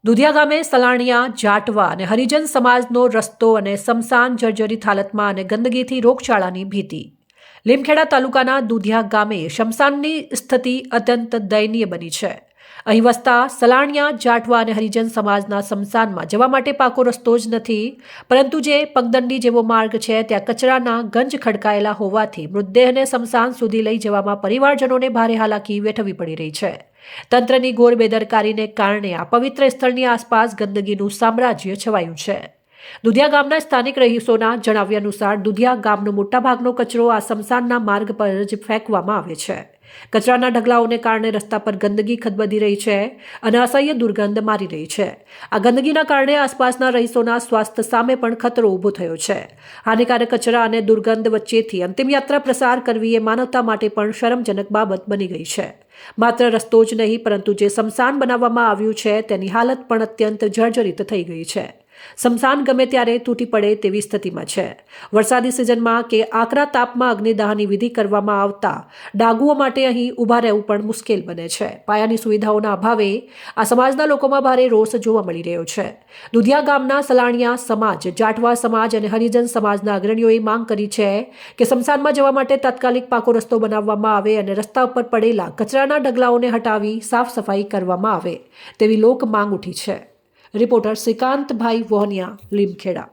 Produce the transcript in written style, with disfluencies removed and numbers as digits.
દુધિયા ગામે સલાણિયા, જાટવા અને હરિજન સમાજનો રસ્તો અને સ્મશાન જર્જરિત હાલતમાં અને ગંદકીથી રોગચાળાની ભીતિ. લીમખેડા તાલુકાના દુધિયા ગામે સ્મશાનની સ્થિતિ અત્યંત દયનીય બની છે. અહીં વસતા સલાણિયા, જાટવા અને હરિજન સમાજના સ્મશાનમાં જવા માટે પાકો રસ્તો જ નથી, પરંતુ જે પગદંડી જેવો માર્ગ છે ત્યાં કચરાના ગંજ ખડકાયેલા હોવાથી મૃતદેહને સ્મશાન સુધી લઈ જવામાં પરિવારજનોને ભારે હાલાકી વેઠવી પડી રહી છે. તંત્રની ઘોર બેદરકારીને કારણે આ પવિત્ર સ્થળની આસપાસ ગંદકીનું સામ્રાજ્ય છવાયું છે. દુધિયા ગામના સ્થાનિક રહીશોના જણાવ્યા અનુસાર દુધિયા ગામનો મોટાભાગનો કચરો આ સ્મશાનના માર્ગ પર જ ફેંકવામાં આવે છે. કચરાના ઢગલાઓને કારણે રસ્તા પર ગંદકી ખદબદી રહી છે અને અસહ્ય દુર્ગંધ મારી રહી છે. આ ગંદકીના કારણે આસપાસના રહીશોના સ્વાસ્થ્ય સામે પણ ખતરો ઊભો થયો છે. હાનિકારક કચરા અને દુર્ગંધ વચ્ચેથી અંતિમ યાત્રા પ્રસાર કરવી એ માનવતા માટે પણ શરમજનક બાબત બની ગઈ છે. માત્ર રસ્તો જ નહીં, પરંતુ જે સ્મશાન બનાવવામાં આવ્યું છે તેની હાલત પણ અત્યંત જર્જરિત થઈ ગઈ છે. સ્મશાન ગમે ત્યારે તૂટી પડે તેવી સ્થિતિમાં છે. વરસાદી સિઝનમાં કે આકરા તાપમાં અગ્નિદાહની વિધિ કરવામાં આવતા ડાગુઓ માટે અહીં ઊભા રહેવું પણ મુશ્કેલ બને છે. પાયાની સુવિધાઓના અભાવે આ સમાજના લોકોમાં ભારે રોષ જોવા મળી રહ્યો છે. દુધિયા ગામના સલાણિયા સમાજ, જાટવા સમાજ અને હરિજન સમાજના અગ્રણીઓએ માંગ કરી છે કે સ્મશાનમાં જવા માટે તાત્કાલિક પાકો રસ્તો બનાવવામાં આવે અને રસ્તા ઉપર પડેલા કચરાના ઢગલાઓને હટાવી સાફ સફાઈ કરવામાં આવે તેવી લોક માંગ ઉઠી છે. રિપોર્ટર શ્રીકાંતભાઈ વોહનિયા, લીમખેડા.